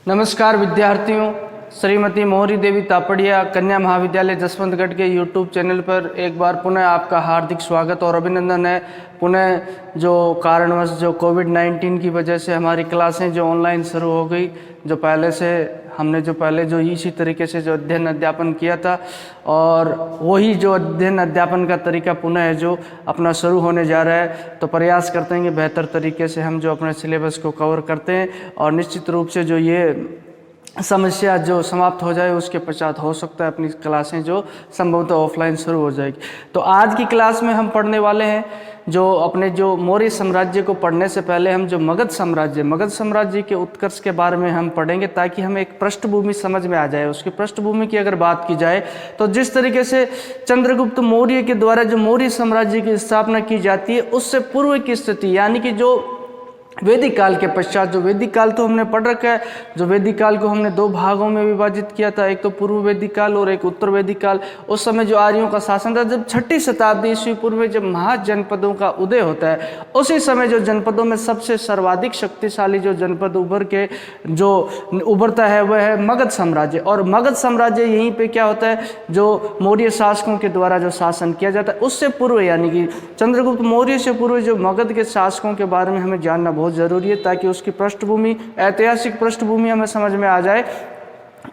नमस्कार विद्यार्थियों, श्रीमती मोहरी देवी तापड़िया कन्या महाविद्यालय जसवंतगढ़ के यूट्यूब चैनल पर एक बार पुनः आपका हार्दिक स्वागत और अभिनंदन है। पुनः जो कारणवश जो कोविड-19 की वजह से हमारी क्लासें जो ऑनलाइन शुरू हो गई, जो पहले जो इसी तरीके से जो अध्ययन अध्यापन किया था और वही जो अध्ययन अध्यापन का तरीका पुनः है जो अपना शुरू होने जा रहा है, तो प्रयास करते हैं कि बेहतर तरीके से हम जो अपने सिलेबस को कवर करते हैं और निश्चित रूप से जो ये समस्या जो समाप्त हो जाए उसके पश्चात हो सकता है अपनी क्लासें जो संभवतः ऑफलाइन शुरू हो जाएगी। तो आज की क्लास में हम पढ़ने वाले हैं जो अपने जो मौर्य साम्राज्य को पढ़ने से पहले हम जो मगध साम्राज्य के उत्कर्ष के बारे में हम पढ़ेंगे, ताकि हमें एक पृष्ठभूमि समझ में आ जाए। उसकी पृष्ठभूमि की अगर बात की जाए तो जिस तरीके से चंद्रगुप्त मौर्य के द्वारा जो मौर्य साम्राज्य की स्थापना की जाती है, उससे पूर्व की स्थिति यानी कि जो वैदिक काल के पश्चात, जो वैदिक काल तो हमने पढ़ रखा है, जो वैदिक काल को हमने दो भागों में विभाजित किया था, एक तो पूर्व वैदिक काल और एक उत्तर वैदिक काल। उस समय जो आर्यों का शासन था, जब 6ठी शताब्दी ईस्वी पूर्व में जब महाजनपदों का उदय होता है, उसी समय जो जनपदों में सबसे सर्वाधिक शक्तिशाली जो जनपद उभरता है वह है मगध साम्राज्य। और मगध साम्राज्य यहीं पे क्या होता है, जो मौर्य शासकों के द्वारा जो शासन किया जाता है, उससे पूर्व यानी कि चंद्रगुप्त मौर्य से पूर्व जो मगध के शासकों के बारे में हमें जानना बहुत जरूरी है, ताकि उसकी पृष्ठभूमि, ऐतिहासिक पृष्ठभूमि हमें समझ में आ जाए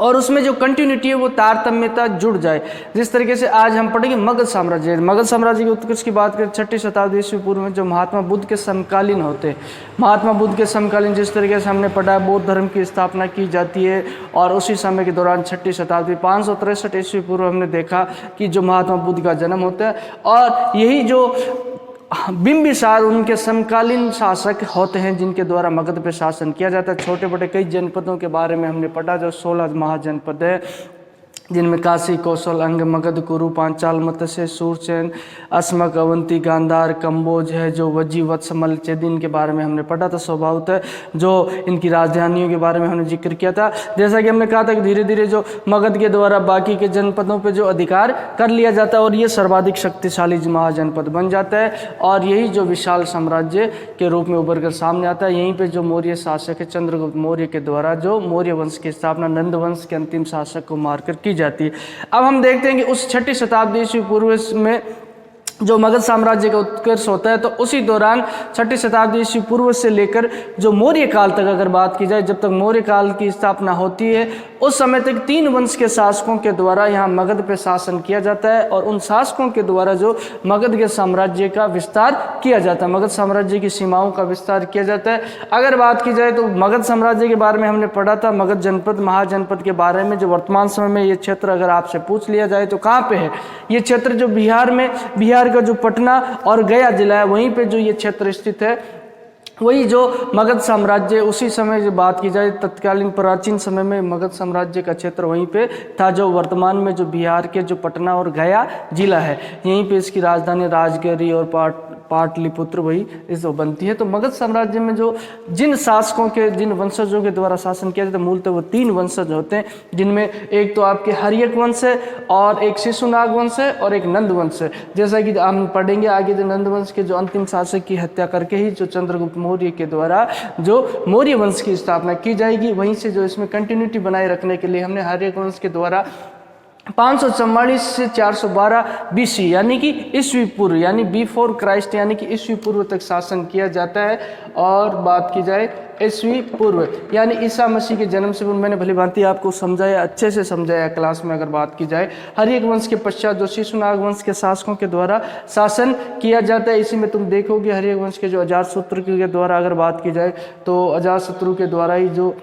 और उसमें जो कंटिन्यूटी है वो तारतम्यता जुड़ जाए। जिस तरीके से आज हम पढ़ेंगे मगध साम्राज्य के उत्कर्ष की बात करें 6ठी शताब्दी ईस्वी पूर्व में जो महात्मा बुद्ध के समकालीन होते हैं, महात्मा बुद्ध के समकालीन जिस तरीके से हमने पढ़ा है, बौद्ध धर्म की स्थापना की जाती है और उसी समय के दौरान 6ठी शताब्दी 563 ईस्वी पूर्व हमने देखा कि जो महात्मा बुद्ध का जन्म होता है और यही जो बिंबिसार उनके समकालीन शासक होते हैं जिनके द्वारा मगध पे शासन किया जाता है। छोटे बड़े कई जनपदों के बारे में हमने पढ़ा, जो 16 महाजनपद है, जिनमें काशी, कौशल, अंग, मगध, कुरु, पांचाल, मत्स्य, सूरसेन, अस्मक, अवंती, गांधार, कंबोज है, जो वज्जी, वत्समल, चेदिन के बारे में हमने पढ़ा था। स्वभावतः जो इनकी राजधानियों के बारे में हमने जिक्र किया था। जैसा कि हमने कहा था कि धीरे धीरे जो मगध के द्वारा बाकी के जनपदों पे जो अधिकार कर लिया जाता है और ये सर्वाधिक शक्तिशाली महाजनपद बन जाता है और यही जो विशाल साम्राज्य के रूप में उभर कर सामने आता है। यहीं पर जो मौर्य शासक है चंद्रगुप्त मौर्य के द्वारा जो मौर्य वंश की स्थापना नंद वंश के अंतिम शासक को मारकर की जाती है। अब हम देखते हैं कि उस 6ठी शताब्दी ईस्वी पूर्व में जो मगध साम्राज्य का उत्कर्ष होता है, तो उसी दौरान 6ठी शताब्दी ईस्वी पूर्व से लेकर जो मौर्य काल तक अगर बात की जाए, जब तक मौर्य काल की स्थापना होती है, उस समय तक 3 वंश के शासकों के द्वारा यहाँ मगध पे शासन किया जाता है और उन शासकों के द्वारा जो मगध के साम्राज्य का विस्तार किया जाता है, मगध साम्राज्य की सीमाओं का विस्तार किया जाता है। अगर बात की जाए तो मगध साम्राज्य के बारे में हमने पढ़ा था, मगध जनपद, महाजनपद के बारे में, जो वर्तमान समय में ये क्षेत्र अगर आपसे पूछ लिया जाए तो कहाँ पे है ये क्षेत्र, जो बिहार का जो पटना और गया जिला है, वहीं पे जो ये क्षेत्र स्थित है, वही जो मगध साम्राज्य, उसी समय जो बात की जाए तत्कालीन प्राचीन समय में मगध साम्राज्य का क्षेत्र वहीं पे था, जो वर्तमान में जो बिहार के जो पटना और गया जिला है, यहीं पे इसकी राजधानी राजगिरी और पाटलिपुत्र वही इस बनती है। तो मगध साम्राज्य में जो जिन शासकों के, जिन वंशजों के द्वारा शासन किया जाता है, मूलतः वो 3 वंशज होते हैं, जिनमें एक तो आपके हर्यक वंश है और एक शिशुनाग वंश है और एक नंद वंश है। जैसा कि हम पढ़ेंगे आगे, जो नंद वंश के जो अंतिम शासक की हत्या करके ही जो चंद्रगुप्त मौर्य के द्वारा जो मौर्य वंश की स्थापना की जाएगी, वहीं से जो इसमें कंटिन्यूटी बनाए रखने के लिए हमने हर्यक वंश के द्वारा 544 से 412 BC यानी कि ईस्वी पूर्व, यानी बिफोर क्राइस्ट, यानी कि ईस्वी पूर्व तक शासन किया जाता है। और बात की जाए ईस्वी पूर्व यानी ईसा मसीह के जन्म से, मैंने भली भांति आपको समझाया, अच्छे से समझाया क्लास में। अगर बात की जाए हर्यक वंश के पश्चात जो शिशुनाग वंश के शासकों के द्वारा शासन किया जाता है, इसी में तुम देखोगे हर्यक वंश के जो अजातशत्रु के द्वारा अगर बात की जाए तो अजातशत्रु के द्वारा ही जो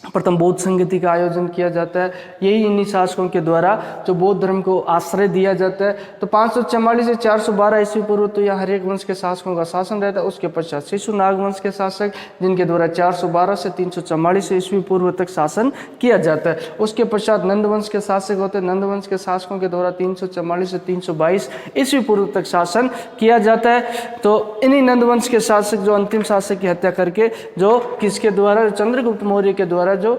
प्रथम बौद्ध संगति का आयोजन किया जाता है, यही इन्हीं शासकों के द्वारा जो बौद्ध धर्म को आश्रय दिया जाता है। तो 544 से 412 ईस्वी पूर्व तो यहाँ हर्यक वंश के शासकों का शासन रहता है। उसके पश्चात शिशुनाग वंश के शासक, जिनके द्वारा 412 से 344 ईस्वी पूर्व तक शासन किया जाता है। उसके पश्चात नंद वंश के शासक होते हैं, नंद वंश के शासकों के द्वारा 344 से 322 ईस्वी पूर्व तक शासन किया जाता है। तो इन्हीं नंद वंश के शासक जो अंतिम शासक की हत्या करके, जो किसके द्वारा, चंद्रगुप्त मौर्य के द्वारा जो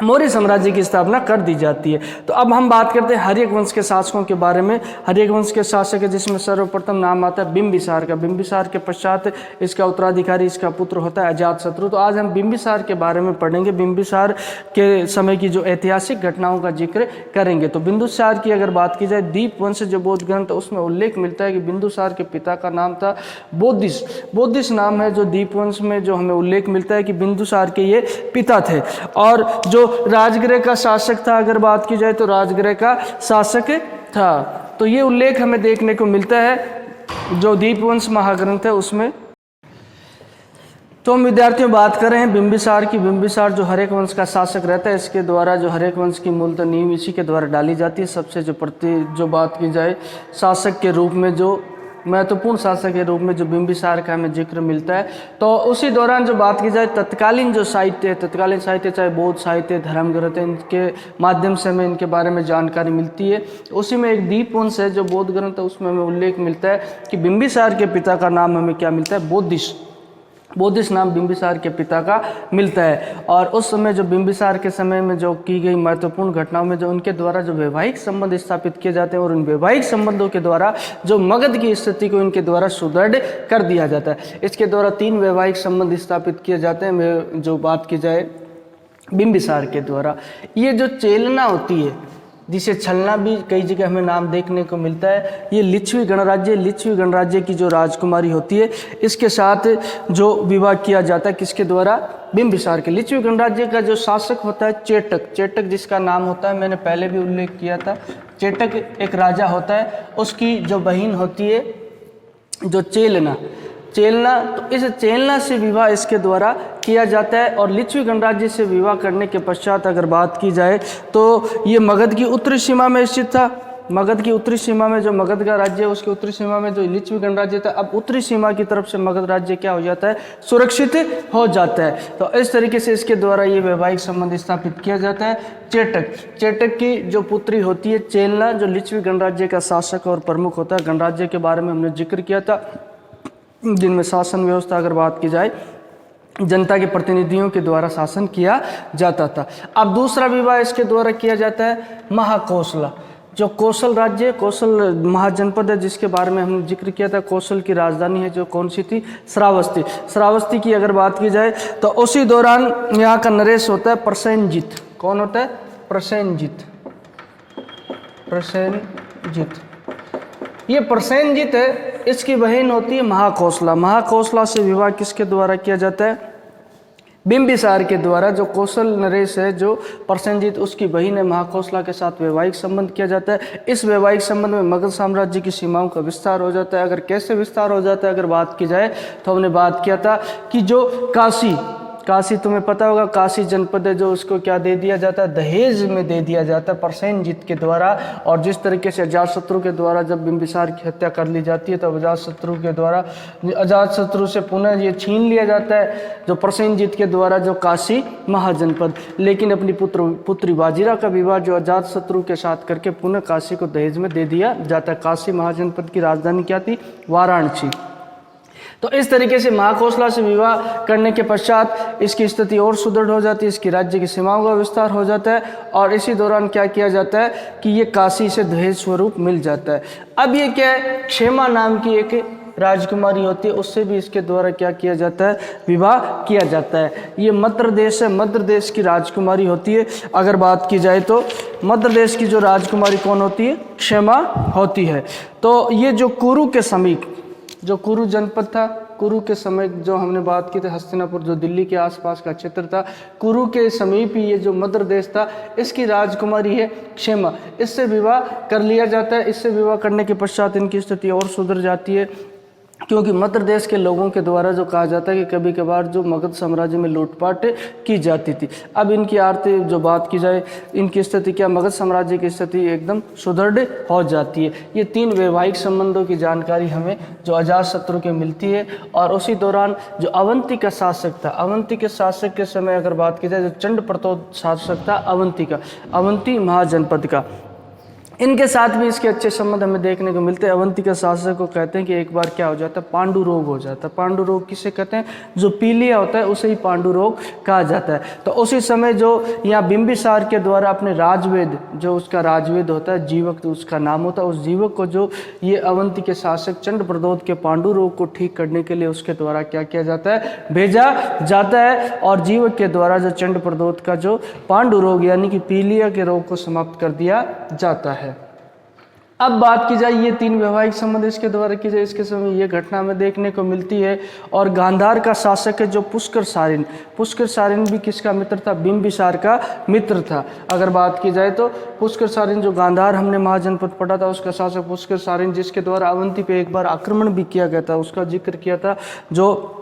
मौर्य साम्राज्य की स्थापना कर दी जाती है। तो अब हम बात करते हैं हर्यक वंश के शासकों के बारे में। हर्यक वंश के शासक है जिसमें सर्वप्रथम नाम आता है बिंबिसार का। बिंबिसार के पश्चात इसका उत्तराधिकारी इसका पुत्र होता है अजातशत्रु। तो आज हम बिंबिसार के बारे में पढ़ेंगे, बिंबिसार के समय की जो ऐतिहासिक घटनाओं का जिक्र करेंगे। तो बिंदुसार की अगर बात की जाए, दीप वंश जो बौद्ध ग्रंथ उसमें उल्लेख मिलता है कि बिंदुसार के पिता का नाम था बोधिस। बोधिस नाम है जो दीप वंश में जो हमें उल्लेख मिलता है कि बिंदुसार के ये पिता थे। और जो राजगृह का शासक था, अगर बात की जाए तो राजगृह का शासक था। तो ये उल्लेख हमें देखने को मिलता है जो दीपवंश महाग्रंथ है उसमें। तो हम विद्यार्थियों बात कर रहे हैं बिंबिसार की। बिंबिसार जो हर्यक वंश का शासक रहता है, इसके द्वारा जो हर्यक वंश की मूलतः नींव इसी के द्वारा डाली जाती है। सबसे जो बात की जाए शासक के रूप में, जो महत्वपूर्ण शासक के रूप में जो बिंबिसार का हमें जिक्र मिलता है। तो उसी दौरान जो बात की जाए तत्कालीन जो साहित्य है, तत्कालीन साहित्य चाहे बौद्ध साहित्य, धर्म ग्रंथ है, इनके माध्यम से हमें इनके बारे में जानकारी मिलती है। उसी में एक दीपवंश है जो बौद्ध ग्रंथ है, उसमें हमें उल्लेख मिलता है कि बिंबिसार के पिता का नाम हमें क्या मिलता है, बोधिस। बोधिस नाम बिंबिसार के पिता का मिलता है। और उस समय जो बिंबिसार के समय में जो की गई महत्वपूर्ण घटनाओं में जो उनके द्वारा जो वैवाहिक संबंध स्थापित किए जाते हैं और उन वैवाहिक संबंधों के द्वारा जो मगध की स्थिति को इनके द्वारा सुदृढ़ कर दिया जाता है। इसके द्वारा 3 वैवाहिक संबंध स्थापित किए जाते हैं। जो बात की जाए बिंबिसार के द्वारा, ये जो चेलना होती है, जिसे छलना भी कई जगह हमें नाम देखने को मिलता है, ये लिच्छवी गणराज्य की जो राजकुमारी होती है, इसके साथ जो विवाह किया जाता है किसके द्वारा, बिंबिसार के। लिच्छवी गणराज्य का जो शासक होता है चेटक जिसका नाम होता है, मैंने पहले भी उल्लेख किया था, चेटक एक राजा होता है, उसकी जो बहन होती है जो चेलना, तो इस चेलना से विवाह इसके द्वारा किया जाता है। और लिच्छवी गणराज्य से विवाह करने के पश्चात अगर बात की जाए तो ये मगध की उत्तरी सीमा में स्थित था। मगध की उत्तरी सीमा में जो मगध का राज्य है उसकी उत्तरी सीमा में जो लिच्छवी गणराज्य था, अब उत्तरी सीमा की तरफ से मगध राज्य क्या हो जाता है, सुरक्षित हो जाता है। तो इस तरीके से इसके द्वारा ये वैवाहिक संबंध स्थापित किया जाता है। चेटक की जो पुत्री होती है चेलना, जो लिच्छवी गणराज्य का शासक और प्रमुख होता है। गणराज्य के बारे में हमने जिक्र किया था, जिनमें शासन व्यवस्था अगर बात की जाए जनता के प्रतिनिधियों के द्वारा शासन किया जाता था। अब दूसरा विवाह इसके द्वारा किया जाता है महाकौशला। जो कौशल राज्य, कौशल महाजनपद है जिसके बारे में हमने जिक्र किया था, कौशल की राजधानी है जो कौन सी थी, श्रावस्ती की अगर बात की जाए तो उसी दौरान यहाँ का नरेश होता है प्रसेनजित। कौन होता है, प्रसेनजित। ये प्रसेनजित है, इसकी बहन होती है महाकौशला। महाकौशला से विवाह किसके द्वारा किया जाता है, बिंबिसार के द्वारा। जो कौशल नरेश है, जो प्रसेनजित, उसकी बहन है महाकौशला के साथ वैवाहिक संबंध किया जाता है। इस वैवाहिक संबंध में मगध साम्राज्य की सीमाओं का विस्तार हो जाता है। अगर कैसे विस्तार हो जाता है अगर बात की जाए तो हमने बात किया था कि जो काशी तुम्हें पता होगा, काशी जनपद है जो उसको क्या दे दिया जाता है, दहेज में दे दिया जाता है प्रसेनजित के द्वारा। और जिस तरीके से अजातशत्रु के द्वारा जब बिंबिसार की हत्या कर ली जाती है तो अजातशत्रु से पुनः ये छीन लिया जाता है जो प्रसेनजित के द्वारा जो काशी महाजनपद। लेकिन अपनी पुत्री बाजीरा का विवाह जो अजातशत्रु के साथ करके पुनः काशी को दहेज में दे दिया जाता है। काशी महाजनपद की राजधानी क्या थी, वाराणसी। तो इस तरीके से महाकौशला से विवाह करने के पश्चात इसकी स्थिति और सुदृढ़ हो जाती है, इसकी राज्य की सीमाओं का विस्तार हो जाता है। और इसी दौरान क्या किया जाता है कि ये काशी से दहेज स्वरूप मिल जाता है। अब ये क्या है, क्षेमा नाम की एक राजकुमारी होती है, उससे भी इसके द्वारा क्या किया जाता है, विवाह किया जाता है। ये मद्र देश है, मद्र देश की राजकुमारी होती है। अगर बात की जाए तो मद्र देश की जो राजकुमारी कौन होती है, क्षेमा होती है। तो ये जो कुरु के समीप, जो कुरु जनपद था, कुरु के समय जो हमने बात की थी हस्तिनापुर जो दिल्ली के आसपास का क्षेत्र था, कुरु के समीप ही ये जो मद्र देश था, इसकी राजकुमारी है क्षेमा। इससे विवाह कर लिया जाता है। इससे विवाह करने के पश्चात इनकी स्थिति और सुधर जाती है, क्योंकि मद्र देश के लोगों के द्वारा जो कहा जाता है कि कभी कभार जो मगध साम्राज्य में लूटपाट की जाती थी। अब इनकी आर्थिक जो बात की जाए, इनकी स्थिति क्या, मगध साम्राज्य की स्थिति एकदम सुदृढ़ हो जाती है। ये 3 वैवाहिक संबंधों की जानकारी हमें जो अजातशत्रु के मिलती है। और उसी दौरान जो अवंती का शासक था, अवंती के शासक के समय अगर बात की जाए, जो चंड प्रतोद शासक था अवंती महाजनपद का, इनके साथ भी इसके अच्छे संबंध हमें देखने को मिलते हैं। अवंतिका शासक को कहते हैं कि एक बार क्या हो जाता है, पांडु रोग हो जाता है। पांडु रोग किसे कहते हैं, जो पीलिया होता है उसे ही पांडु रोग कहा जाता है। तो उसी समय जो यहाँ बिंबिसार के द्वारा अपने राजवेद, जो उसका राजवेद होता है, जीवक तो उसका नाम होता है, उस जीवक को जो ये अवंती के शासक चंद्रप्रद्योत के पांडु रोग को ठीक करने के लिए उसके द्वारा क्या किया जाता है, भेजा जाता है। और जीवक के द्वारा जो चंद्रप्रद्योत का जो पांडु रोग यानी कि पीलिया के रोग को समाप्त कर दिया जाता है। अब बात की जाए, ये 3 वैवाहिक संबंध इसके द्वारा की जाए, इसके समय ये घटना हमें देखने को मिलती है। और गांधार का शासक है जो पुष्कर सारिन, पुष्कर सारिन भी किसका मित्र था, बिंबिसार का मित्र था। अगर बात की जाए तो पुष्कर सारिन जो गांधार हमने महाजनपद पढ़ा था, उसका शासक पुष्कर सारिन, जिसके द्वारा अवंती पे एक बार आक्रमण भी किया गया था, उसका जिक्र किया था। जो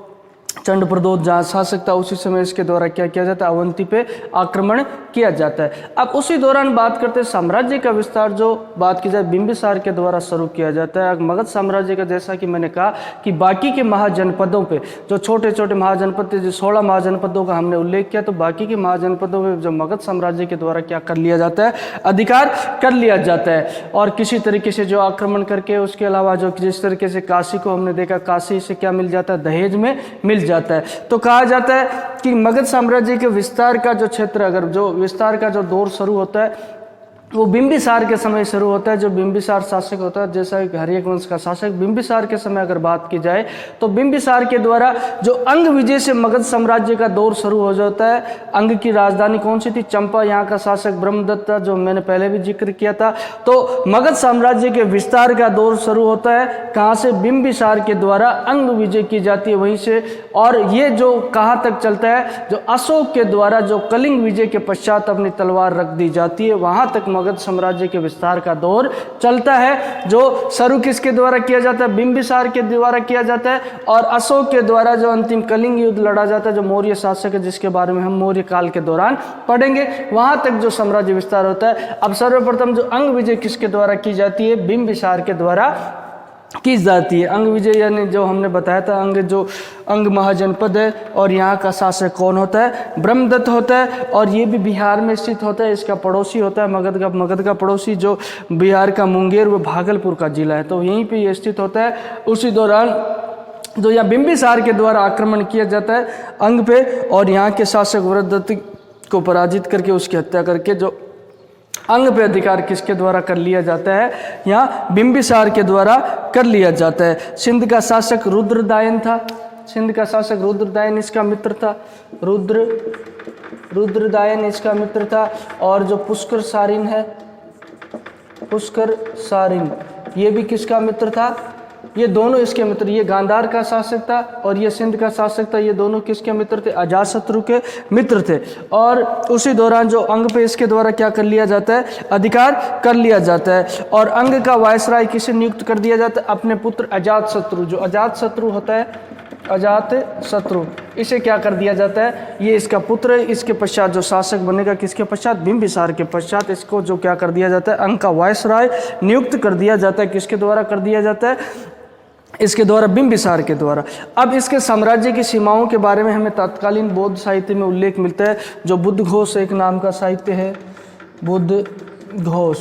चंद्रप्रद्योत जहाँ शासक था उसी समय इसके द्वारा क्या किया जाता है, अवंती पे आक्रमण किया जाता है। अब उसी दौरान बात करते हैं साम्राज्य का विस्तार, जो बात की जाए बिंबिसार के द्वारा शुरू किया जाता है। मगध साम्राज्य का, जैसा कि मैंने कहा कि बाकी के महाजनपदों पे जो छोटे छोटे महाजनपद थे, जो 16 महाजनपदों का हमने उल्लेख किया, तो बाकी के महाजनपदों पे जो मगध साम्राज्य के द्वारा क्या कर लिया जाता है, अधिकार कर लिया जाता है। और किसी तरीके से जो आक्रमण करके, उसके अलावा जो जिस तरीके से काशी को हमने देखा, काशी से क्या मिल जाता है, दहेज में मिल जाता है। तो कहा जाता है कि मगध साम्राज्य के विस्तार का जो क्षेत्र, अगर जो विस्तार का जो दौर शुरू होता है वो बिंबिसार के समय शुरू होता है। जो बिंबिसार शासक होता है, जैसा कि हर्यक वंश का शासक, बिंबिसार के समय अगर बात की जाए तो बिंबिसार के द्वारा जो अंग विजय से मगध साम्राज्य का दौर शुरू हो जाता है। अंग की राजधानी कौन सी थी, चंपा, यहाँ का शासक ब्रह्मदत्त था, जो मैंने पहले भी जिक्र किया था। तो मगध साम्राज्य के विस्तार का दौर शुरू होता है कहाँ से, बिंबिसार के द्वारा अंग विजय की जाती है वहीं से। और ये जो कहाँ तक चलता है, जो अशोक के द्वारा जो कलिंग विजय के पश्चात अपनी तलवार रख दी जाती है, वहाँ तक मगध साम्राज्य के विस्तार का दौर चलता है। जो शुरू किसके द्वारा किया जाता है, बिंबिसार के द्वारा किया जाता है। और अशोक के द्वारा जो अंतिम कलिंग युद्ध लड़ा जाता है, जो मौर्य शासक है, जिसके बारे में हम मौर्य काल के दौरान पढ़ेंगे, वहां तक जो साम्राज्य विस्तार होता है। अब सर्वप्रथम जो अंग विजय किसके द्वारा की जाती है, बिंबिसार के द्वारा की जाती है। अंग विजय यानी जो हमने बताया था, अंग महाजनपद है। और यहाँ का शासक कौन होता है, ब्रह्मदत्त होता है। और ये भी बिहार में स्थित होता है, इसका पड़ोसी होता है मगध का पड़ोसी जो बिहार का मुंगेर, वो भागलपुर का जिला है, तो यहीं पे ये स्थित होता है। उसी दौरान जो यहाँ बिंबिसार के द्वारा आक्रमण किया जाता है अंग पे, और यहाँ के शासक वरदत्त को पराजित करके, उसकी हत्या करके, जो अंग पे अधिकार किसके द्वारा कर लिया जाता है, यहाँ बिंबिसार के द्वारा कर लिया जाता है। सिंध का शासक रुद्रदायन था, सिंध का शासक रुद्रदायन इसका मित्र था, रुद्रदायन इसका मित्र था। और जो पुष्कर सारिन है, पुष्कर सारिन, ये भी किसका मित्र था, ये दोनों इसके मित्र, ये गांधार का शासक था और ये सिंध का शासक था। ये दोनों किसके मित्र थे, अजातशत्रु के मित्र थे। और उसी दौरान जो अंग पे इसके द्वारा क्या कर लिया जाता है, अधिकार कर लिया जाता है। और अंग का वायसराय किसे नियुक्त कर दिया जाता है, अपने पुत्र अजातशत्रु, जो अजातशत्रु होता है, अजातशत्रु, इसे क्या कर दिया जाता है, ये इसका पुत्र है। इसके पश्चात जो शासक बनेगा, किसके पश्चात, बिंबिसार के पश्चात, इसको जो क्या कर दिया जाता है, अंग का वायसराय नियुक्त कर दिया जाता है। किसके द्वारा कर दिया जाता है, इसके द्वारा, बिंबिसार के द्वारा। अब इसके साम्राज्य की सीमाओं के बारे में हमें तत्कालीन बौद्ध साहित्य में उल्लेख मिलता है। जो बुद्ध घोष एक नाम का साहित्य है, बुद्ध घोष,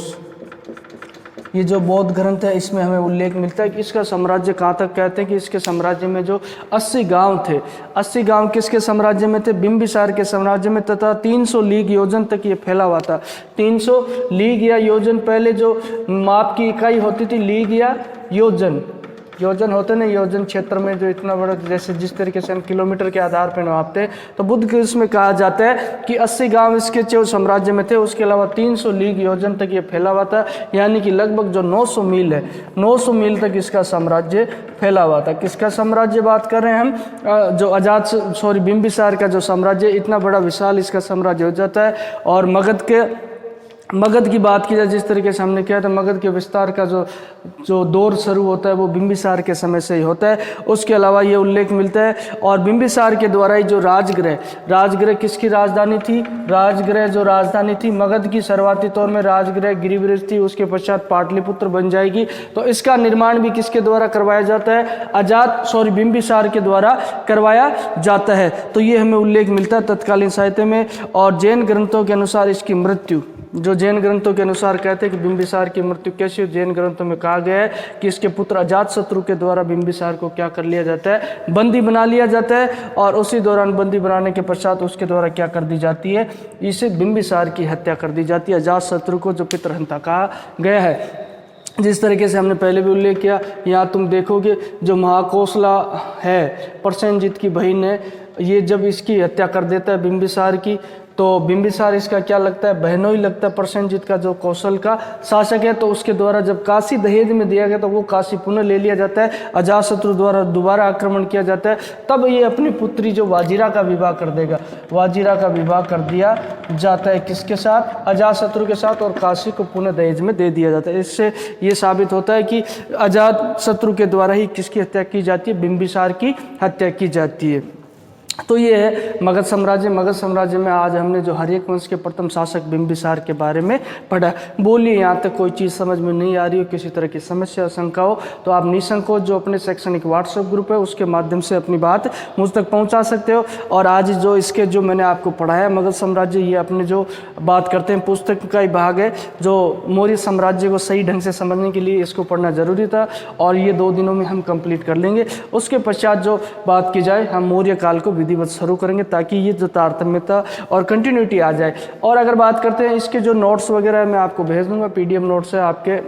ये जो बौद्ध ग्रंथ है, इसमें हमें उल्लेख मिलता है कि इसका साम्राज्य कहाँ तक, कहते हैं कि इसके साम्राज्य में जो 80 गांव थे, 80 गांव किसके साम्राज्य में थे, बिंबिसार के साम्राज्य में, तथा 300 लीग योजन तक ये फैला हुआ था। 300 लीग या योजन, पहले जो माप की इकाई होती थी, लीग या योजन, योजन होते ना, योजन क्षेत्र में जो इतना बड़ा, जैसे जिस तरीके से हम किलोमीटर के आधार पर नापते हैं, तो बुद्ध के उसमें कहा जाता है कि 80 गांव इसके जो साम्राज्य में थे, उसके अलावा 300 लीग योजन तक ये फैला हुआ था। यानी कि लगभग जो 900 मील है, 900 मील तक इसका साम्राज्य फैला हुआ था। किसका साम्राज्य बात कर रहे हैं हम, जो बिंबिसार का जो साम्राज्य, इतना बड़ा विशाल इसका साम्राज्य हो जाता है। और मगध की बात की जाए, जिस तरीके से हमने किया था, मगध के विस्तार का जो दौर शुरू होता है वो बिंबिसार के समय से ही होता है। उसके अलावा ये उल्लेख मिलता है, और बिंबिसार के द्वारा ही जो राजगृह किसकी राजधानी थी, राजगृह जो राजधानी थी मगध की, शुरुआती तौर में राजगृह गिरिब्रज थी, उसके पश्चात पाटलिपुत्र बन जाएगी। तो इसका निर्माण भी किसके द्वारा करवाया जाता है, बिंबिसार के द्वारा करवाया जाता है। तो ये हमें उल्लेख मिलता है तत्कालीन साहित्य में। और जैन ग्रंथों के अनुसार इसकी मृत्यु, जो जैन ग्रंथों के अनुसार कहते हैं कि बिंबिसार की मृत्यु कैसी हुई। जैन ग्रंथों में कहा गया है कि इसके पुत्र अजातशत्रु के द्वारा बिंबिसार को क्या कर लिया जाता है, बंदी बना लिया जाता है, और उसी दौरान बंदी बनाने के पश्चात उसके द्वारा क्या कर दी जाती है, इसे बिंबिसार की हत्या कर दी जाती है, अजातशत्रु को जो पितृहंता कहा गया है। जिस तरीके से हमने पहले भी उल्लेख किया, यहाँ तुम देखोगे जो महाकोसला है, प्रसेनजीत की बहन है, ये जब इसकी हत्या कर देता है बिंबिसार की, तो बिंबिसार इसका क्या लगता है, बहनोई लगता है, प्रसेनजीत का जो कौशल का शासक है। तो उसके द्वारा जब काशी दहेज में दिया गया तो वो काशी पुनः ले लिया जाता है, अजातशत्रु द्वारा दोबारा आक्रमण किया जाता है, तब ये अपनी पुत्री जो वाजिरा का विवाह कर देगा। वाजिरा का विवाह कर दिया जाता है किसके साथ, अजातशत्रु के साथ, और काशी को पुनः दहेज में दे दिया जाता है। इससे ये साबित होता है कि अजातशत्रु के द्वारा ही किसकी हत्या की जाती है, बिंबिसार की हत्या की जाती है। तो ये है मगध साम्राज्य। मगध साम्राज्य में आज हमने जो हर्यक वंश के प्रथम शासक बिंबिसार के बारे में पढ़ा। बोलिए यहाँ तक कोई चीज़ समझ में नहीं आ रही हो, किसी तरह की समस्या शंका हो तो आप निसंकोच जो अपने शैक्षणिक व्हाट्सएप ग्रुप है उसके माध्यम से अपनी बात मुझ तक पहुँचा सकते हो। और आज जो इसके जो मैंने आपको पढ़ाया मगध साम्राज्य, ये अपने जो बात करते हैं पुस्तक का ही भाग है, जो मौर्य साम्राज्य को सही ढंग से समझने के लिए इसको पढ़ना जरूरी था, और ये 2 दिनों में हम कंप्लीट कर लेंगे। उसके पश्चात जो बात की जाए, हम मौर्य काल को विधिवत शुरू करेंगे ताकि ये जो तारतम्यता और कंटिन्यूटी आ जाए। और अगर बात करते हैं इसके जो नोट्स वगैरह मैं आपको भेज दूंगा, पीडीएफ नोट्स है आपके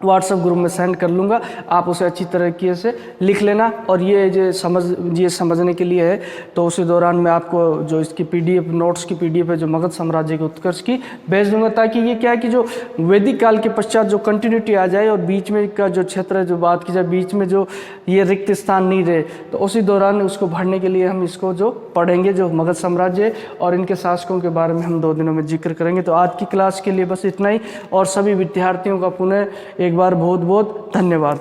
व्हाट्सएप ग्रुप में सेंड कर लूँगा, आप उसे अच्छी तरीके से लिख लेना। और ये समझने के लिए है तो उसी दौरान मैं आपको जो इसकी पीडीएफ नोट्स की पीडीएफ है जो मगध साम्राज्य के उत्कर्ष की भेज दूँगा, ताकि ये क्या है कि जो वैदिक काल के पश्चात जो कंटिन्यूटी आ जाए और बीच में का जो क्षेत्र है, जो बात की जाए बीच में जो ये रिक्त स्थान नहीं रहे, तो उसी दौरान उसको भरने के लिए हम इसको जो पढ़ेंगे जो मगध साम्राज्य और इनके शासकों के बारे में हम 2 दिनों में जिक्र करेंगे। तो आज की क्लास के लिए बस इतना ही, और सभी विद्यार्थियों का पुनः एक बार बहुत बहुत धन्यवाद।